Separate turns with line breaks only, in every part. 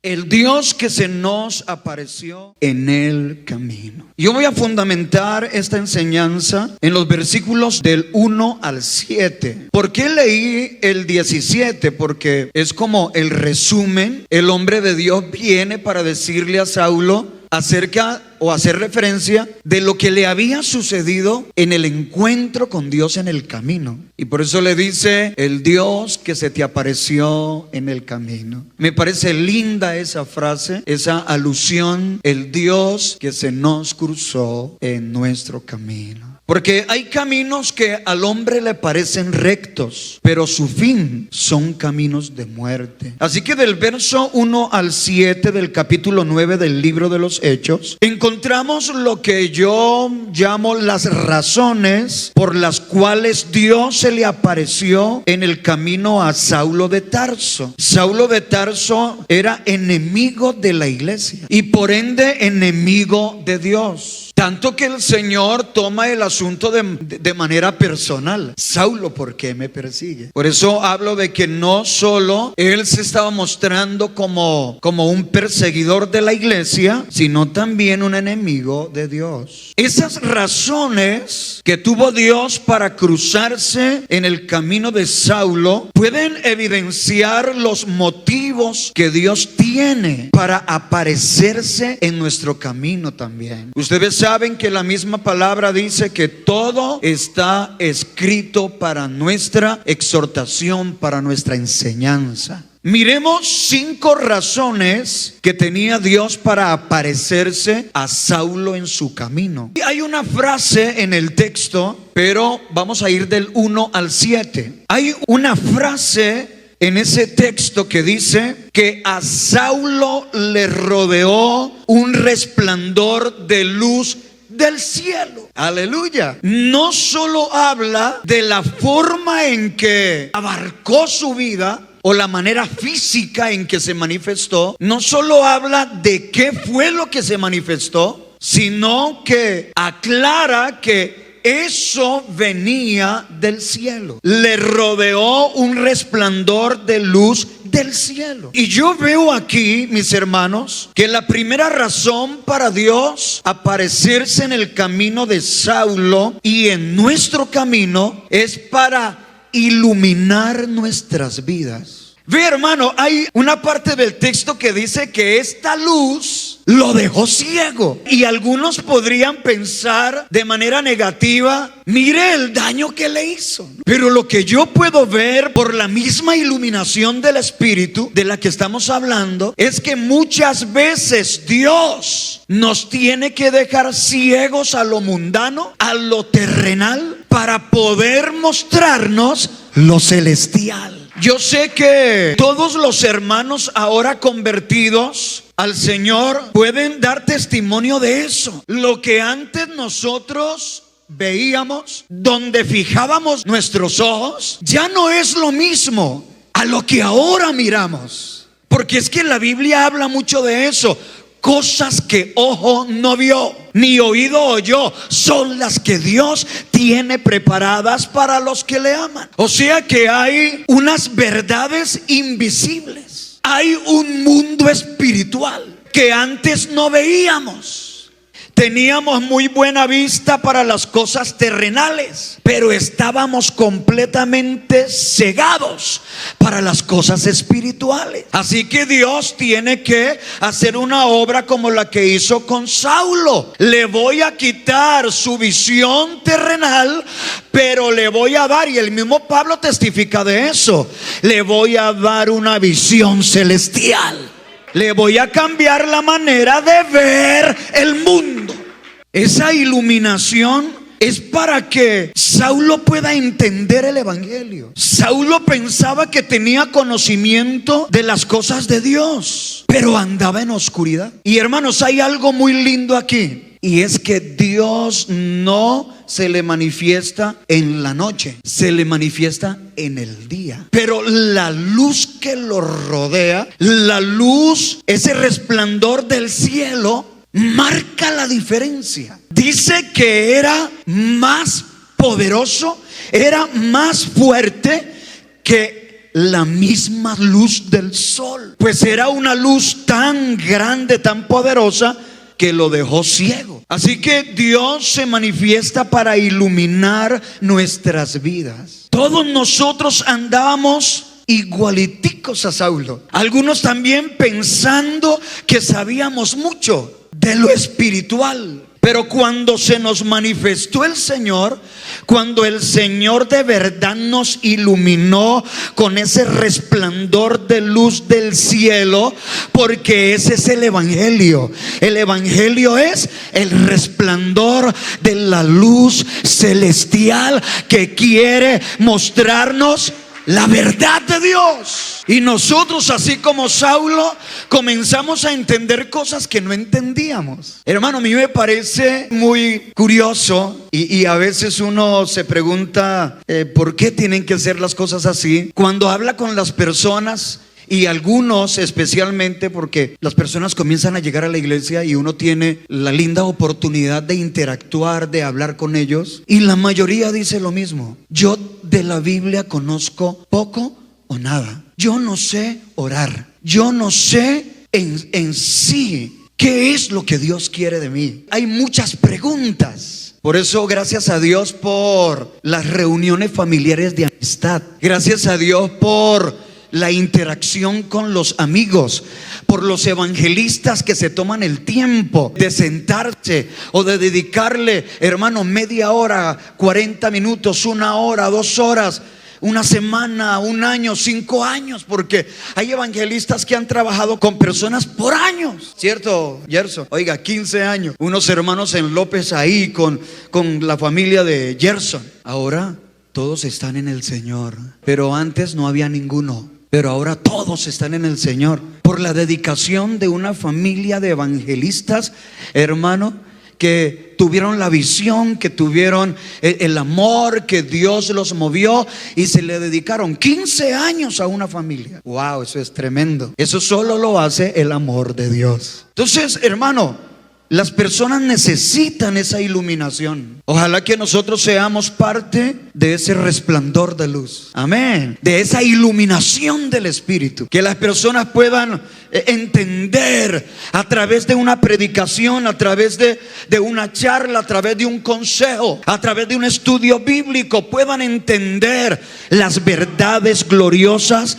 El Dios que se nos apareció en el camino. Yo voy a fundamentar esta enseñanza en los versículos del 1 al 7. ¿Por qué leí el 17? Porque es como el resumen. El hombre de Dios viene para decirle a Saulo acerca o hacer referencia de lo que le había sucedido en el encuentro con Dios en el camino. Y por eso le dice: el Dios que se te apareció en el camino. Me parece linda esa frase, esa alusión, el Dios que se nos cruzó en nuestro camino. Porque hay caminos que al hombre le parecen rectos, pero su fin son caminos de muerte. Así que del verso 1 al 7 del capítulo 9 del libro de los Hechos, encontramos lo que yo llamo las razones por las cuales Dios se le apareció en el camino a Saulo de Tarso. Saulo de Tarso era enemigo de la iglesia y por ende enemigo de Dios. Tanto que el Señor toma el asunto de manera personal. Saulo, ¿por qué me persigue? Por eso hablo de que no solo él se estaba mostrando como un perseguidor de la iglesia, sino también un enemigo de Dios. Esas razones que tuvo Dios para cruzarse en el camino de Saulo pueden evidenciar los motivos que Dios tiene para aparecerse en nuestro camino también. Ustedes saben que la misma palabra dice que todo está escrito para nuestra exhortación, para nuestra enseñanza. Miremos 5 razones que tenía Dios para aparecerse a Saulo en su camino. Y hay una frase en el texto, pero vamos a ir del 1 al 7. Hay una frase en ese texto que dice que a Saulo le rodeó un resplandor de luz del cielo. Aleluya. No solo habla de la forma en que abarcó su vida o la manera física en que se manifestó, no solo habla de qué fue lo que se manifestó, sino que aclara que eso venía del cielo. Le rodeó un resplandor de luz del cielo. Y yo veo aquí, mis hermanos, que la primera razón para Dios aparecerse en el camino de Saulo y en nuestro camino es para iluminar nuestras vidas. Ve, hermano, hay una parte del texto que dice que esta luz lo dejó ciego. Y algunos podrían pensar de manera negativa: mire el daño que le hizo. Pero lo que yo puedo ver por la misma iluminación del Espíritu de la que estamos hablando es que muchas veces Dios nos tiene que dejar ciegos a lo mundano, a lo terrenal, para poder mostrarnos lo celestial. Yo sé que todos los hermanos ahora convertidos al Señor pueden dar testimonio de eso. Lo que antes nosotros veíamos, donde fijábamos nuestros ojos, ya no es lo mismo a lo que ahora miramos. Porque es que la Biblia habla mucho de eso. Cosas que ojo no vio, ni oído oyó, son las que Dios tiene preparadas para los que le aman. O sea que hay unas verdades invisibles. Hay un mundo espiritual que antes no veíamos. Teníamos muy buena vista para las cosas terrenales, pero estábamos completamente cegados para las cosas espirituales. Así que Dios tiene que hacer una obra como la que hizo con Saulo. Le voy a quitar su visión terrenal, pero le voy a dar, y el mismo Pablo testifica de eso, le voy a dar una visión celestial. Le voy a cambiar la manera de ver el mundo. Esa iluminación es para que Saulo pueda entender el evangelio. Saulo pensaba que tenía conocimiento de las cosas de Dios, pero andaba en oscuridad. Y hermanos, hay algo muy lindo aquí, y es que Dios no se le manifiesta en la noche, se le manifiesta en el día. Pero la luz que lo rodea, la luz, ese resplandor del cielo, marca la diferencia. Dice que era más poderoso, era más fuerte que la misma luz del sol, pues era una luz tan grande, tan poderosa, que lo dejó ciego. Así que Dios se manifiesta para iluminar nuestras vidas. Todos nosotros andábamos igualiticos a Saulo, algunos también pensando que sabíamos mucho de lo espiritual. Pero cuando se nos manifestó el Señor, cuando el Señor de verdad nos iluminó con ese resplandor de luz del cielo, porque ese es el Evangelio. El Evangelio es el resplandor de la luz celestial que quiere mostrarnos la verdad de Dios. Y nosotros, así como Saulo, comenzamos a entender cosas que no entendíamos. Hermano, a mí me parece muy curioso y a veces uno se pregunta ¿por qué tienen que ser las cosas así? Cuando habla con las personas, y algunos especialmente, porque las personas comienzan a llegar a la iglesia y uno tiene la linda oportunidad de interactuar, de hablar con ellos, y la mayoría dice lo mismo: yo de la Biblia conozco poco o nada, yo no sé orar, yo no sé en sí qué es lo que Dios quiere de mí. Hay muchas preguntas. Por eso, gracias a Dios por las reuniones familiares de amistad, gracias a Dios por la interacción con los amigos, por los evangelistas que se toman el tiempo de sentarse o de dedicarle, hermano, media hora, 40 minutos, 1 hora, 2 horas, una semana, 1 año, 5 años, porque hay evangelistas que han trabajado con personas por años, ¿cierto, Gerson? Oiga, 15 años, unos hermanos en López ahí con la familia de Gerson. Ahora todos están en el Señor, pero antes no había ninguno. Pero ahora todos están en el Señor por la dedicación de una familia de evangelistas, hermano, que tuvieron la visión, que tuvieron el amor, que Dios los movió y se le dedicaron 15 años a una familia. Wow, eso es tremendo. Eso solo lo hace el amor de Dios. Entonces, hermano, las personas necesitan esa iluminación. Ojalá que nosotros seamos parte de ese resplandor de luz. Amén. De esa iluminación del Espíritu. Que las personas puedan entender a través de una predicación, a través de una charla, a través de un consejo, a través de un estudio bíblico, puedan entender las verdades gloriosas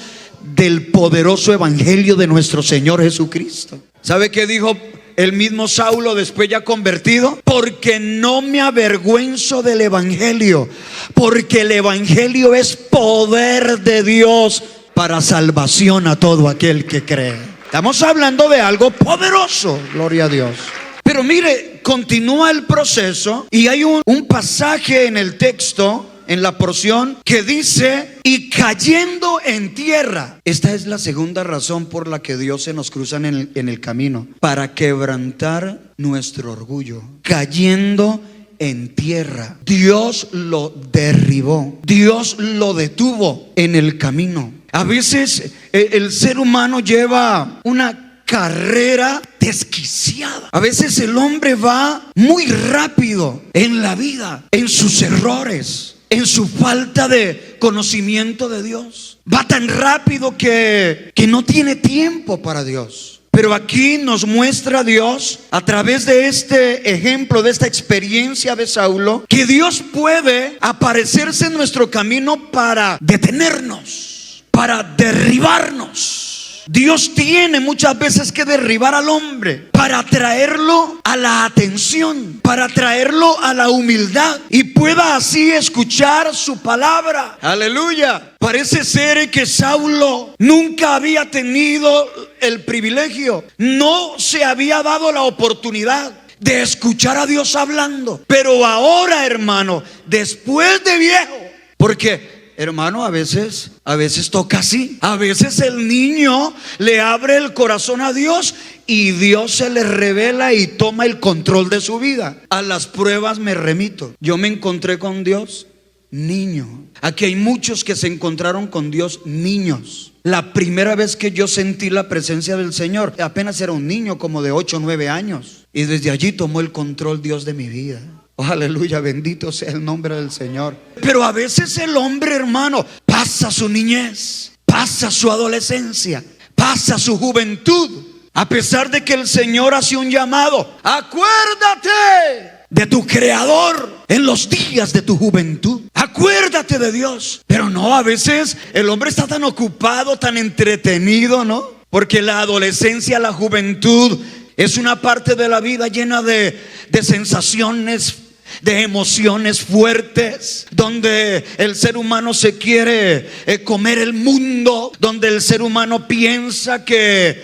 del poderoso evangelio de nuestro Señor Jesucristo. ¿Sabe qué dijo el mismo Saulo después ya convertido? Porque no me avergüenzo del evangelio, porque el evangelio es poder de Dios para salvación a todo aquel que cree. Estamos hablando de algo poderoso, gloria a Dios. Pero mire, continúa el proceso y hay un pasaje en el texto, en la porción, que dice: y cayendo en tierra. Esta es la segunda razón por la que Dios se nos cruza en el camino: para quebrantar nuestro orgullo. Cayendo en tierra, Dios lo derribó, Dios lo detuvo en el camino. A veces el ser humano lleva una carrera desquiciada. A veces el hombre va muy rápido en la vida, en sus errores, en su falta de conocimiento de Dios. Va tan rápido que no tiene tiempo para Dios. Pero aquí nos muestra Dios, a través de este ejemplo, de esta experiencia de Saulo, que Dios puede aparecerse en nuestro camino para detenernos, para derribarnos. Dios tiene muchas veces que derribar al hombre para traerlo a la atención, para traerlo a la humildad y pueda así escuchar su palabra. Aleluya. Parece ser que Saulo nunca había tenido el privilegio, no se había dado la oportunidad de escuchar a Dios hablando. Pero ahora, hermano, después de viejo, porque hermano, a veces toca así. A veces el niño le abre el corazón a Dios y Dios se le revela y toma el control de su vida. A las pruebas me remito. Yo me encontré con Dios niño. Aquí hay muchos que se encontraron con Dios niños. La primera vez que yo sentí la presencia del Señor, apenas era un niño como de 8 o 9 años. Y desde allí tomó el control Dios de mi vida. Oh, aleluya, bendito sea el nombre del Señor. Pero a veces el hombre, hermano, pasa su niñez pasa su adolescencia, pasa su juventud, a pesar de que el Señor hace un llamado: acuérdate de tu Creador en los días de tu juventud. Acuérdate de Dios. Pero no, a veces el hombre está tan ocupado, tan entretenido, ¿no? Porque la adolescencia, la juventud es una parte de la vida llena de sensaciones, de emociones fuertes, donde el ser humano se quiere comer el mundo, donde el ser humano piensa que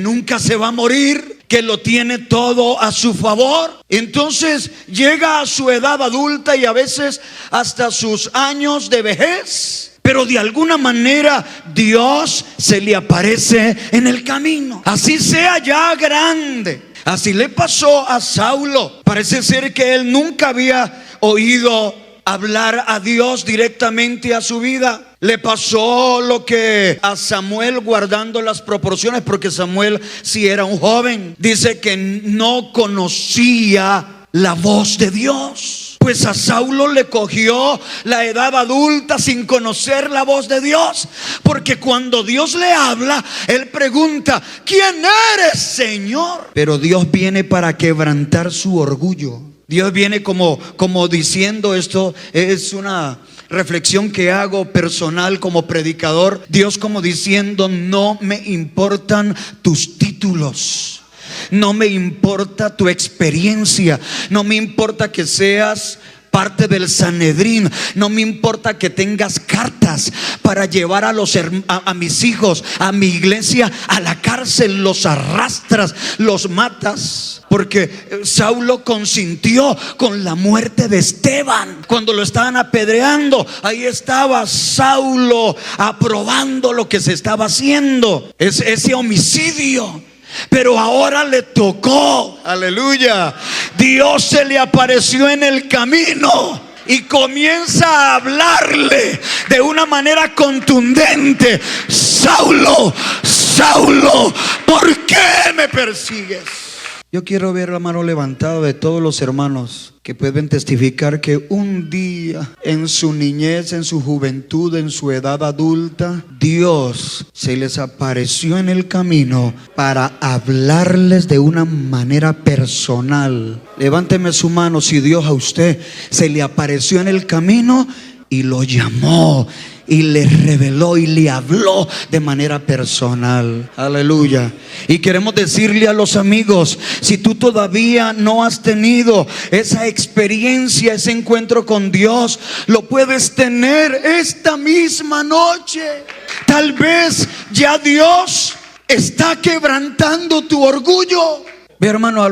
nunca se va a morir, que lo tiene todo a su favor. Entonces llega a su edad adulta y a veces hasta sus años de vejez, pero de alguna manera Dios se le aparece en el camino, así sea ya grande. Así le pasó a Saulo. Parece ser que él nunca había oído hablar a Dios directamente a su vida. Le pasó lo que a Samuel, guardando las proporciones, porque Samuel sí era un joven. Dice que no conocía la voz de Dios. Pues a Saulo le cogió la edad adulta sin conocer la voz de Dios, porque cuando Dios le habla, él pregunta: ¿quién eres, Señor? Pero Dios viene para quebrantar su orgullo. Dios viene como diciendo, esto es una reflexión que hago personal como predicador. Dios como diciendo: no me importan tus títulos, no me importa tu experiencia, no me importa que seas parte del Sanedrín, no me importa que tengas cartas para llevar a mis hijos, a mi iglesia, a la cárcel. Los arrastras, los matas. Porque Saulo consintió con la muerte de Esteban. Cuando lo estaban apedreando, ahí estaba Saulo aprobando lo que se estaba haciendo, ese homicidio. Pero ahora le tocó, aleluya, Dios se le apareció en el camino y comienza a hablarle de una manera contundente: Saulo, Saulo, ¿por qué me persigues? Yo quiero ver la mano levantada de todos los hermanos que pueden testificar que un día en su niñez, en su juventud, en su edad adulta, Dios se les apareció en el camino para hablarles de una manera personal. Levánteme su mano si Dios a usted se le apareció en el camino y lo llamó y le reveló y le habló de manera personal. Aleluya. Y queremos decirle a los amigos: si tú todavía no has tenido esa experiencia, ese encuentro con Dios, lo puedes tener esta misma noche. Tal vez ya Dios está quebrantando tu orgullo. Mi hermano,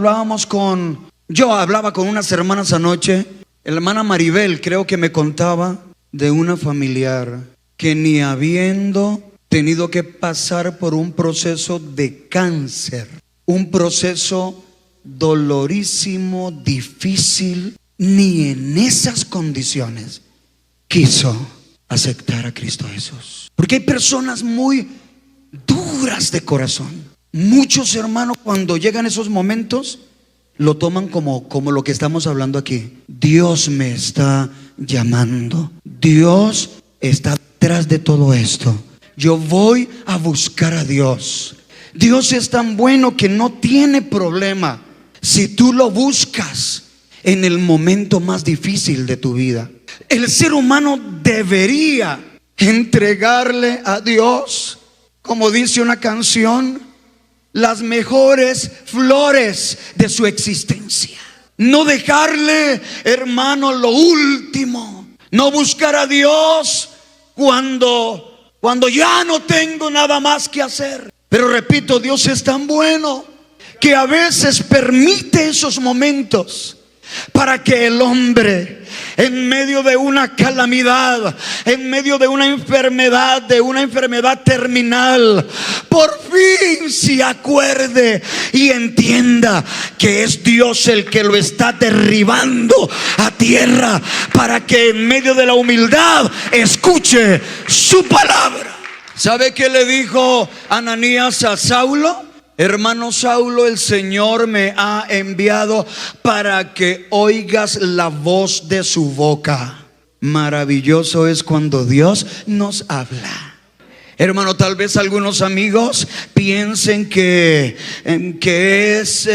yo hablaba con unas hermanas anoche. La hermana Maribel creo que me contaba de una familiar que, ni habiendo tenido que pasar por un proceso de cáncer, un proceso dolorísimo, difícil, ni en esas condiciones quiso aceptar a Cristo Jesús. Porque hay personas muy duras de corazón. Muchos hermanos, cuando llegan esos momentos, lo toman como lo que estamos hablando aquí. Dios me está llamando, Dios está detrás de todo esto. Yo voy a buscar a Dios. Dios es tan bueno que no tiene problema si tú lo buscas en el momento más difícil de tu vida. El ser humano debería entregarle a Dios, como dice una canción, las mejores flores de su existencia. No dejarle, hermano, lo último. No buscar a Dios cuando ya no tengo nada más que hacer. Pero repito, Dios es tan bueno que a veces permite esos momentos para que el hombre, en medio de una calamidad, en medio de una enfermedad terminal, por fin se acuerde y entienda que es Dios el que lo está derribando a tierra, para que en medio de la humildad escuche su palabra. ¿Sabe qué le dijo Ananías a Saulo? Hermano Saulo, el Señor me ha enviado para que oigas la voz de su boca. Maravilloso es cuando Dios nos habla. Hermano, tal vez algunos amigos piensen que es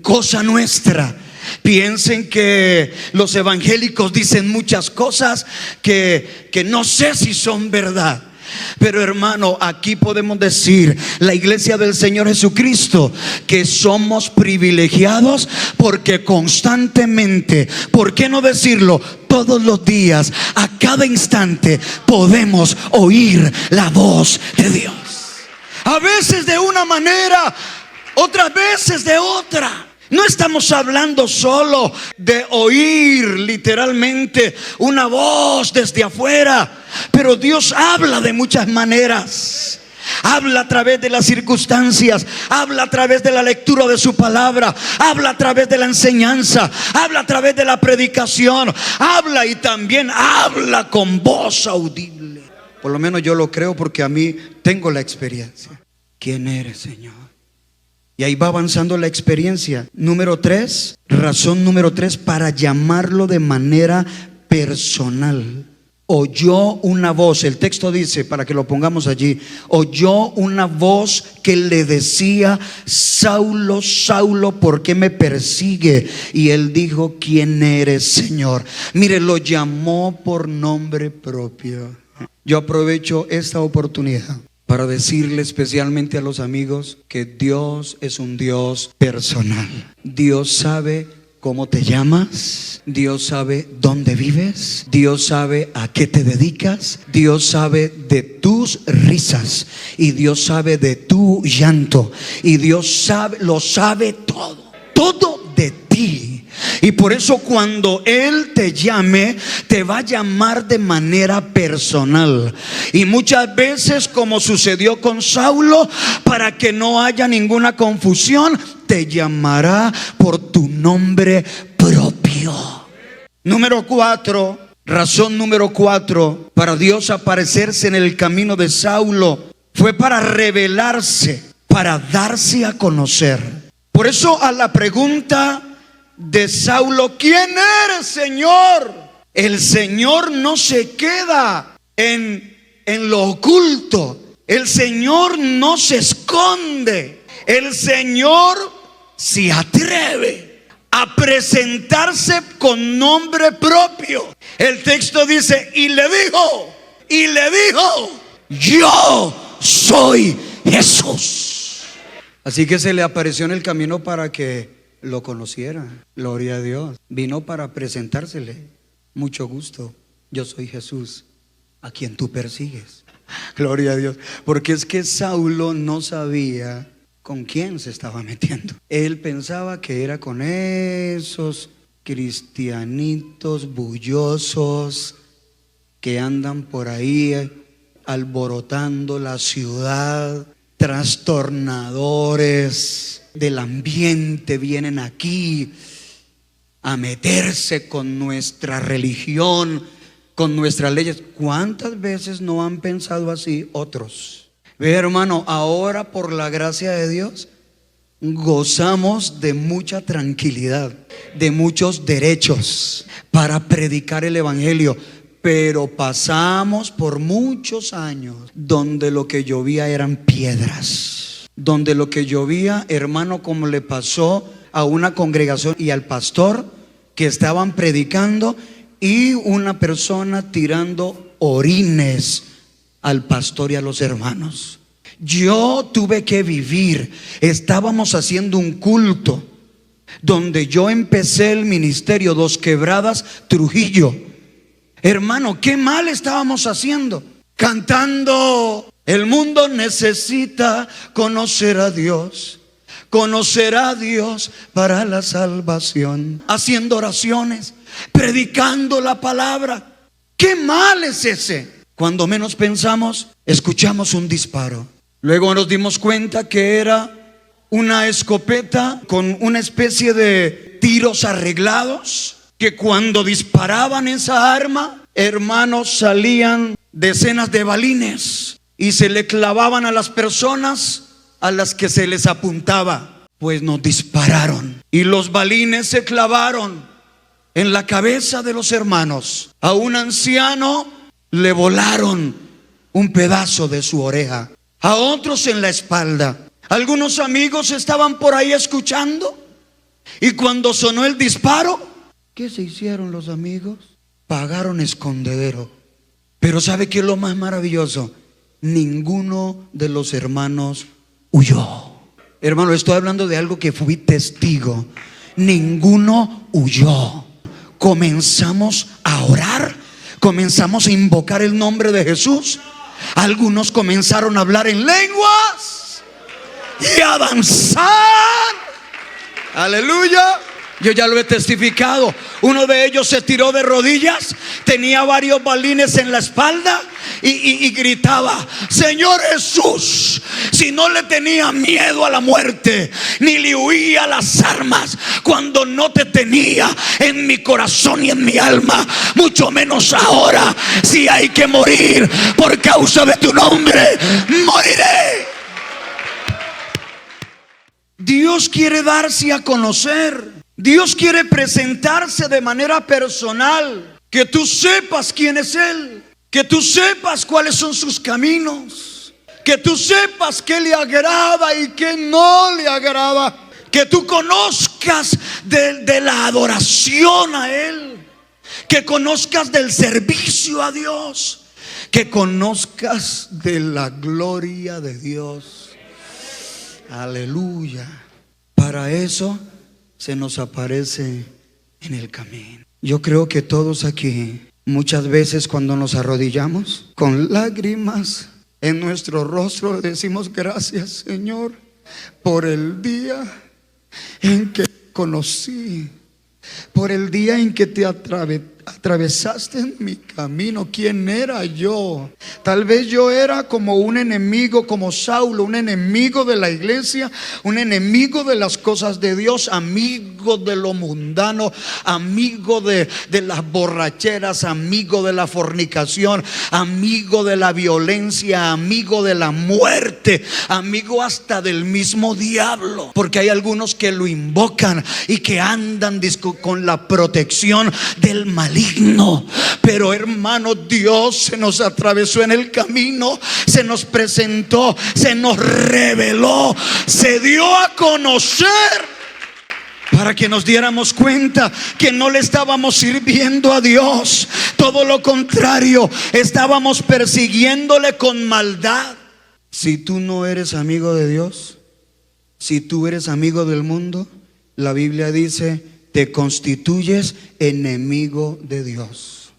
cosa nuestra. Piensen que los evangélicos dicen muchas cosas que no sé si son verdad. Pero hermano, aquí podemos decir, la iglesia del Señor Jesucristo, que somos privilegiados porque constantemente, ¿por qué no decirlo? Todos los días, a cada instante, podemos oír la voz de Dios. A veces de una manera, otras veces de otra. No estamos hablando solo de oír literalmente una voz desde afuera, pero Dios habla de muchas maneras. Habla a través de las circunstancias, habla a través de la lectura de su palabra, habla a través de la enseñanza, habla a través de la predicación, habla y también habla con voz audible. Por lo menos yo lo creo porque a mí tengo la experiencia. ¿Quién eres, Señor? Y ahí va avanzando la experiencia. Razón número 3, para llamarlo de manera personal. Oyó una voz, el texto dice, para que lo pongamos allí, oyó una voz que le decía: Saulo, Saulo, ¿por qué me persigue? Y él dijo: ¿quién eres, Señor? Mire, lo llamó por nombre propio. Yo aprovecho esta oportunidad para decirle especialmente a los amigos que Dios es un Dios personal. Dios sabe cómo te llamas, Dios sabe dónde vives, Dios sabe a qué te dedicas, Dios sabe de tus risas y Dios sabe de tu llanto y Dios lo sabe todo de ti. Y por eso cuando Él te llame, te va a llamar de manera personal. Y muchas veces, como sucedió con Saulo, para que no haya ninguna confusión, te llamará por tu nombre propio. Razón número 4 para Dios aparecerse en el camino de Saulo fue para revelarse, para darse a conocer. Por eso a la pregunta de Saulo: ¿quién eres, Señor? El Señor no se queda en lo oculto. El Señor no se esconde. El Señor se atreve a presentarse con nombre propio. El texto dice: y le dijo, yo soy Jesús. Así que se le apareció en el camino para que lo conociera. Gloria a Dios. Vino para presentársele: mucho gusto, yo soy Jesús, a quien tú persigues. Gloria a Dios. Porque es que Saulo no sabía con quién se estaba metiendo. Él pensaba que era con esos cristianitos bullosos que andan por ahí alborotando la ciudad, trastornadores del ambiente, vienen aquí a meterse con nuestra religión, con nuestras leyes. ¿Cuántas veces no han pensado así otros? Ve, hermano, ahora por la gracia de Dios gozamos de mucha tranquilidad, de muchos derechos para predicar el evangelio. Pero pasamos por muchos años donde lo que llovía eran piedras, donde lo que llovía, hermano, como le pasó a una congregación y al pastor que estaban predicando, y una persona tirando orines al pastor y a los hermanos. Yo tuve que vivir, estábamos haciendo un culto donde yo empecé el ministerio Dos Quebradas, Trujillo. Hermano, qué mal estábamos haciendo, cantando: el mundo necesita conocer a Dios para la salvación, haciendo oraciones, predicando la palabra. ¿Qué mal es ese? Cuando menos pensamos, escuchamos un disparo. Luego nos dimos cuenta que era una escopeta con una especie de tiros arreglados, que cuando disparaban esa arma, hermanos, salían decenas de balines y se le clavaban a las personas a las que se les apuntaba. Pues nos dispararon y los balines se clavaron en la cabeza de los hermanos. A un anciano le volaron un pedazo de su oreja, a otros en la espalda. Algunos amigos estaban por ahí escuchando, y cuando sonó el disparo, ¿qué se hicieron los amigos? Pagaron escondedero. Pero ¿sabe qué es lo más maravilloso? Ninguno de los hermanos huyó. Hermano, estoy hablando de algo que fui testigo. Ninguno huyó. Comenzamos a orar, comenzamos a invocar el nombre de Jesús. Algunos comenzaron a hablar en lenguas y a danzar. Aleluya. Yo ya lo he testificado. Uno de ellos se tiró de rodillas, tenía varios balines en la espalda y gritaba: Señor Jesús. Si no le tenía miedo a la muerte, ni le huía a las armas, cuando no te tenía en mi corazón y en mi alma, mucho menos ahora. Si hay que morir por causa de tu nombre, moriré. Dios quiere darse a conocer. Dios quiere presentarse de manera personal, que tú sepas quién es Él, que tú sepas cuáles son sus caminos, que tú sepas qué le agrada y qué no le agrada, que tú conozcas de la adoración a Él, que conozcas del servicio a Dios, que conozcas de la gloria de Dios. Aleluya. Para eso se nos aparece en el camino. Yo creo que todos aquí, muchas veces cuando nos arrodillamos, con lágrimas en nuestro rostro, decimos: gracias, Señor, por el día en que conocí, por el día en que te atravesaste en mi camino. ¿Quién era yo? Tal vez yo era como un enemigo, como Saulo, un enemigo de la iglesia, un enemigo de las cosas de Dios, amigo de lo mundano, amigo de las borracheras, amigo de la fornicación, amigo de la violencia, amigo de la muerte, amigo hasta del mismo diablo. Porque hay algunos que lo invocan y que andan con la protección del maligno. Pero hermano, Dios se nos atravesó en el camino, se nos presentó, se nos reveló, se dio a conocer, para que nos diéramos cuenta que no le estábamos sirviendo a Dios. Todo lo contrario, estábamos persiguiéndole con maldad. Si tú no eres amigo de Dios, si tú eres amigo del mundo, la Biblia dice: te constituyes enemigo de Dios.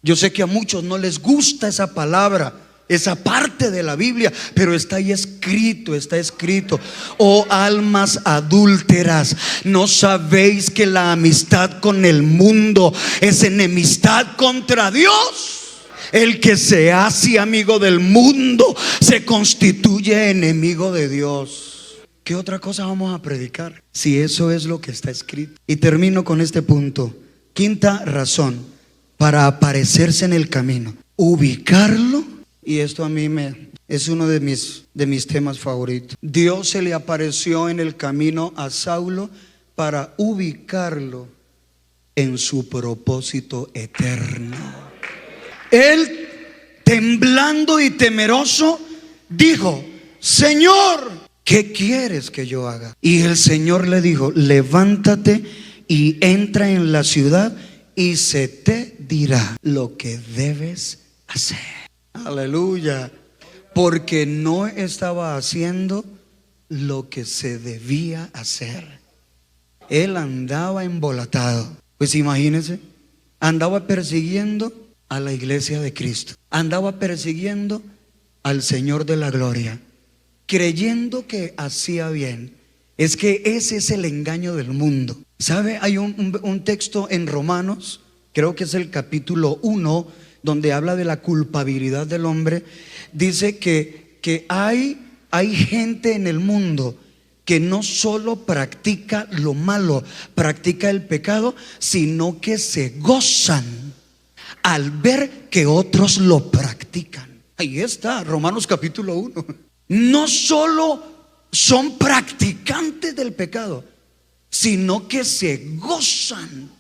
Yo sé que a muchos no les gusta esa palabra, esa parte de la Biblia, pero está ahí escrito, está escrito: oh almas adúlteras, ¿no sabéis que la amistad con el mundo es enemistad contra Dios? El que se hace amigo del mundo se constituye enemigo de Dios. ¿Qué otra cosa vamos a predicar si eso es lo que está escrito? Y termino con este punto. Quinta razón para aparecerse en el camino: ubicarlo. Y esto a mí es uno de mis temas favoritos. Dios se le apareció en el camino a Saulo para ubicarlo en su propósito eterno. Él, temblando y temeroso, dijo: Señor, ¿qué quieres que yo haga? Y el Señor le dijo: levántate y entra en la ciudad y se te dirá lo que debes hacer. Aleluya. Porque no estaba haciendo lo que se debía hacer. Él andaba embolatado. Pues imagínense, andaba persiguiendo a la iglesia de Cristo, andaba persiguiendo al Señor de la gloria, creyendo que hacía bien. Es que ese es el engaño del mundo. ¿Sabe? Hay un texto en Romanos, creo que es el capítulo 1, donde habla de la culpabilidad del hombre. Dice que hay gente en el mundo que no solo practica lo malo, practica el pecado, sino que se gozan al ver que otros lo practican. Ahí está, Romanos capítulo 1. No solo son practicantes del pecado, sino que se gozan,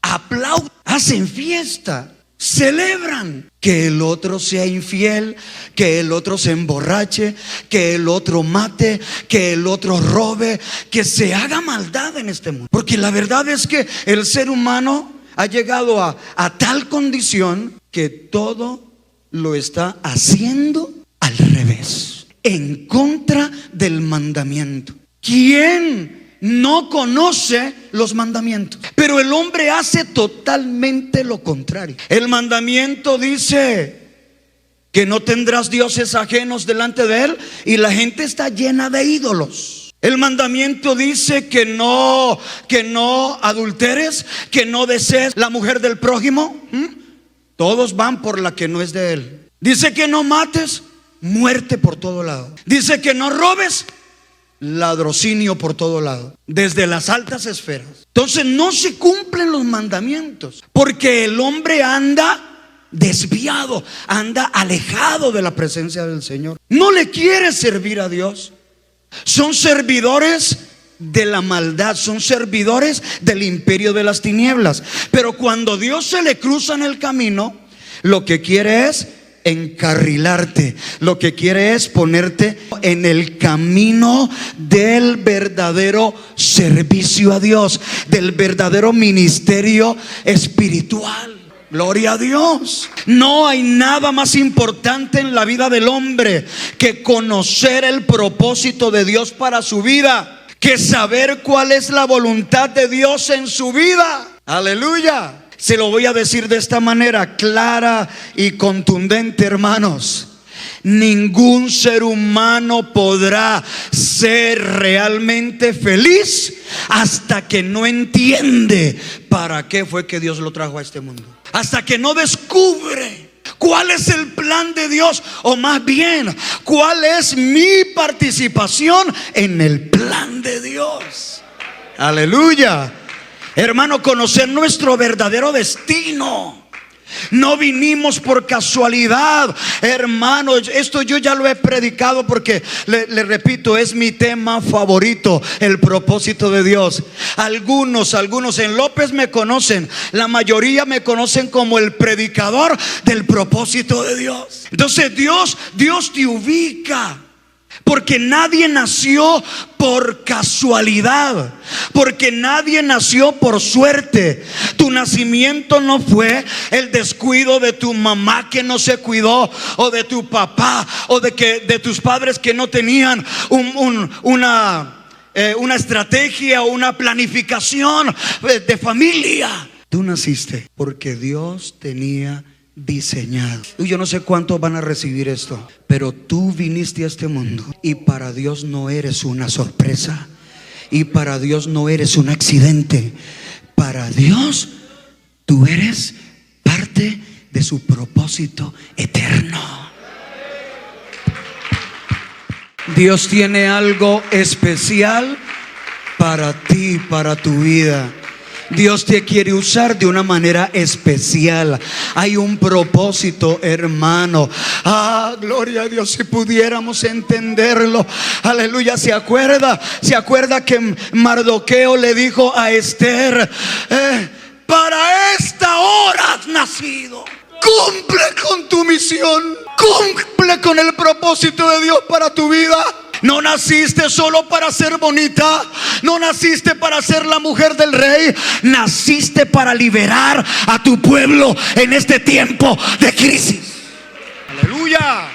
aplauden, hacen fiesta celebran que el otro sea infiel, que el otro se emborrache, que el otro mate, que el otro robe, que se haga maldad en este mundo. Porque la verdad es que el ser humano ha llegado a tal condición que todo lo está haciendo al revés, en contra del mandamiento. ¿Quién no conoce los mandamientos? Pero el hombre hace totalmente lo contrario. El mandamiento dice que no tendrás dioses ajenos delante de él, y la gente está llena de ídolos. El mandamiento dice que no adulteres, que no desees la mujer del prójimo. Todos van por la que no es de él. Dice que no mates, muerte por todo lado. Dice que no robes, ladrocinio por todo lado, desde las altas esferas. Entonces no se cumplen los mandamientos, porque el hombre anda desviado, anda alejado de la presencia del Señor. No le quiere servir a Dios. Son servidores de la maldad, son servidores del imperio de las tinieblas. Pero cuando Dios se le cruza en el camino, lo que quiere es encarrilarte, lo que quiere es ponerte en el camino del verdadero servicio a Dios, del verdadero ministerio espiritual. Gloria a Dios. No hay nada más importante en la vida del hombre que conocer el propósito de Dios para su vida, que saber cuál es la voluntad de Dios en su vida. Aleluya. Se lo voy a decir de esta manera clara y contundente, hermanos. Ningún ser humano podrá ser realmente feliz hasta que no entiende para qué fue que Dios lo trajo a este mundo. Hasta que no descubre cuál es el plan de Dios, o más bien, cuál es mi participación en el plan de Dios. Aleluya. Hermano, conocer nuestro verdadero destino. No vinimos por casualidad, hermano. Esto yo ya lo he predicado porque le repito, es mi tema favorito, el propósito de Dios. Algunos en López me conocen, la mayoría me conocen como el predicador del propósito de Dios. Entonces Dios te ubica. Porque nadie nació por casualidad, porque nadie nació por suerte. Tu nacimiento no fue el descuido de tu mamá que no se cuidó, o de tu papá, o de tus padres que no tenían una estrategia o una planificación de familia. Tú naciste porque Dios tenía diseñado. Yo no sé cuántos van a recibir esto, pero tú viniste a este mundo, y para Dios no eres una sorpresa, y para Dios no eres un accidente. Para Dios tú eres parte de su propósito eterno. Dios tiene algo especial para ti, para tu vida. Dios te quiere usar de una manera especial. Hay un propósito, hermano. Gloria a Dios, si pudiéramos entenderlo. Aleluya. ¿Se acuerda que Mardoqueo le dijo a Esther: para esta hora has nacido? Cumple con tu misión, cumple con el propósito de Dios para tu vida. No naciste solo para ser bonita, no naciste para ser la mujer del rey, naciste para liberar a tu pueblo en este tiempo de crisis. Aleluya.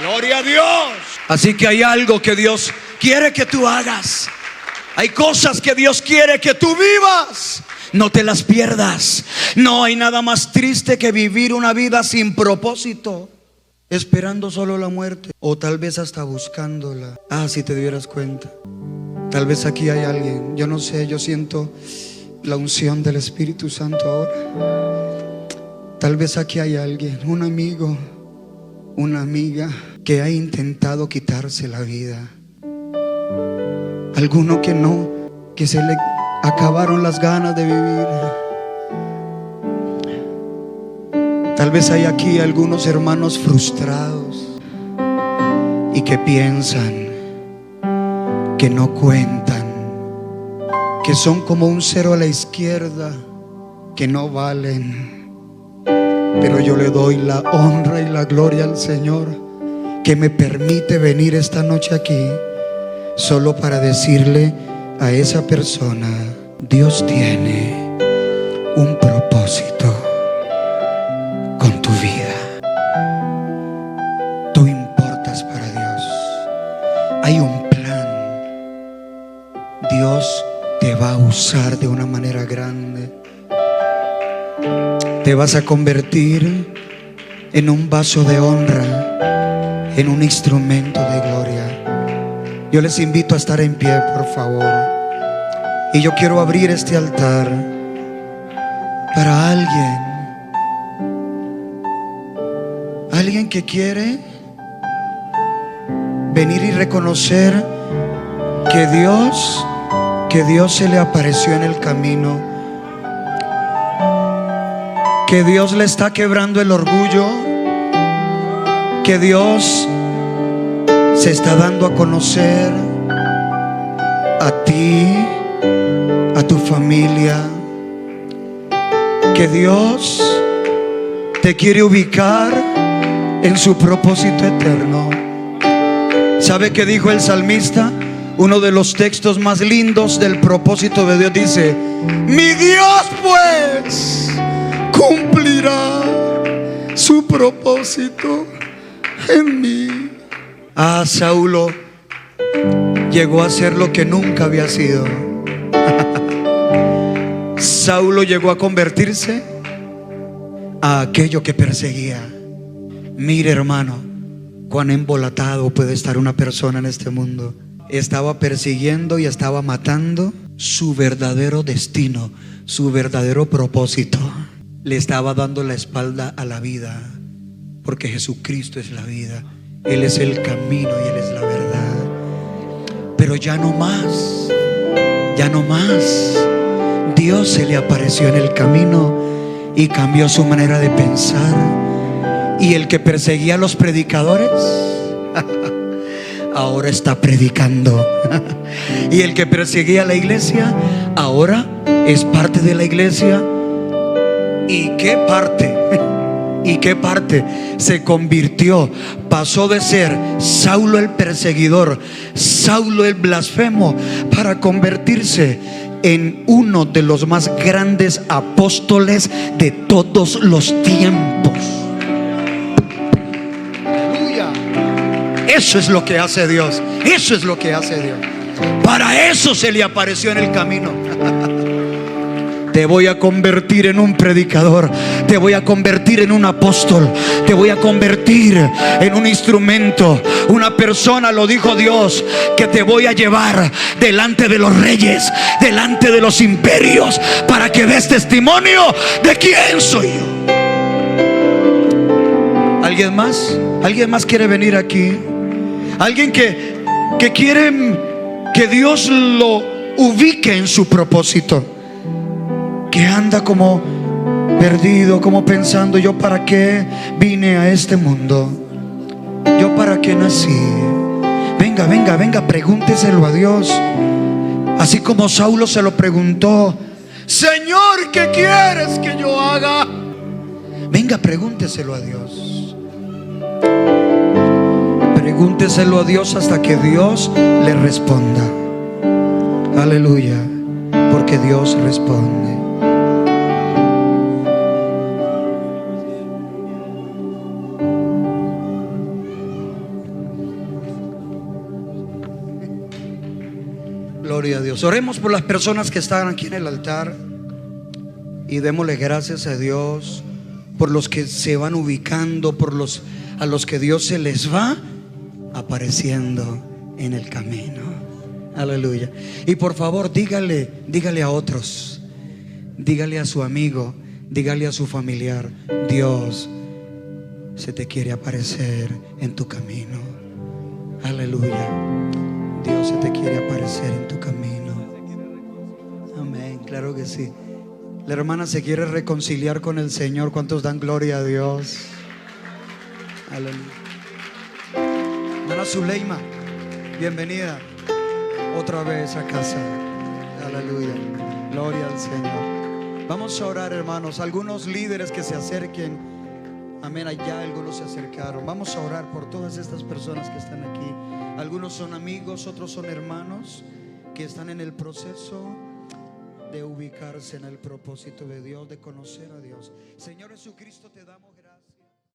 Gloria a Dios. Así que hay algo que Dios quiere que tú hagas. Hay cosas que Dios quiere que tú vivas. No te las pierdas. No hay nada más triste que vivir una vida sin propósito, esperando solo la muerte, o tal vez hasta buscándola. Si te dieras cuenta. Tal vez aquí hay alguien, yo no sé, yo siento la unción del Espíritu Santo ahora. Tal vez aquí hay alguien, un amigo, una amiga, que ha intentado quitarse la vida. Alguno que no, que se le acabaron las ganas de vivir. Tal vez hay aquí algunos hermanos frustrados y que piensan que no cuentan, que son como un cero a la izquierda, que no valen. Pero yo le doy la honra y la gloria al Señor, que me permite venir esta noche aquí solo para decirle a esa persona: Dios tiene un propósito con tu vida. Tú importas para Dios. Hay un plan. Dios te va a usar de una manera grande. Te vas a convertir en un vaso de honra, en un instrumento de gloria. Yo les invito a estar en pie, por favor. Y yo quiero abrir este altar para alguien que quiere venir y reconocer que Dios se le apareció en el camino, que Dios le está quebrando el orgullo, que Dios se está dando a conocer a ti, a tu familia, que Dios te quiere ubicar en su propósito eterno. ¿Sabe qué dijo el salmista? Uno de los textos más lindos del propósito de Dios dice: mi Dios pues cumplirá su propósito en mí. Saulo llegó a ser lo que nunca había sido. Saulo llegó a convertirse a aquello que perseguía. Mire, hermano, cuán embolatado puede estar una persona en este mundo. Estaba persiguiendo y estaba matando su verdadero destino, su verdadero propósito. Le estaba dando la espalda a la vida, porque Jesucristo es la vida. Él es el camino y Él es la verdad. Pero ya no más, ya no más. Dios se le apareció en el camino y cambió su manera de pensar. Y el que perseguía a los predicadores ahora está predicando. Y el que perseguía a la iglesia ahora es parte de la iglesia. ¿Y qué parte? ¿Y qué parte? Se convirtió, pasó de ser Saulo el perseguidor, Saulo el blasfemo, para convertirse en uno de los más grandes apóstoles de todos los tiempos. Aleluya. Eso es lo que hace Dios. Eso es lo que hace Dios. Para eso se le apareció en el camino. Te voy a convertir en un predicador, te voy a convertir en un apóstol, te voy a convertir en un instrumento, una persona, lo dijo Dios, que te voy a llevar delante de los reyes, delante de los imperios, para que des testimonio de quién soy yo. ¿Alguien más? ¿Alguien más quiere venir aquí? ¿Alguien que quiere que Dios lo ubique en su propósito? Que anda como perdido, como pensando: ¿yo para qué vine a este mundo? ¿Yo para qué nací? Venga, venga, venga, pregúnteselo a Dios. Así como Saulo se lo preguntó: Señor, ¿qué quieres que yo haga? Venga, pregúnteselo a Dios. Pregúnteselo a Dios hasta que Dios le responda. Aleluya, porque Dios responde. Gloria a Dios. Oremos por las personas que están aquí en el altar y démosle gracias a Dios por los que se van ubicando, a los que Dios se les va apareciendo en el camino. Aleluya. Y por favor, dígale a otros, dígale a su amigo, dígale a su familiar: Dios se te quiere aparecer en tu camino. Aleluya. Dios se te quiere aparecer en tu camino. Amén, claro que sí. La hermana se quiere reconciliar con el Señor. ¿Cuántos dan gloria a Dios? Aleluya. Hermana Zuleima, bienvenida otra vez a casa. Aleluya, gloria al Señor. Vamos a orar, hermanos. Algunos líderes que se acerquen Amén, allá algunos se acercaron. Vamos a orar por todas estas personas que están aquí. Algunos son amigos, otros son hermanos que están en el proceso de ubicarse en el propósito de Dios, de conocer a Dios. Señor Jesucristo, te damos gracias.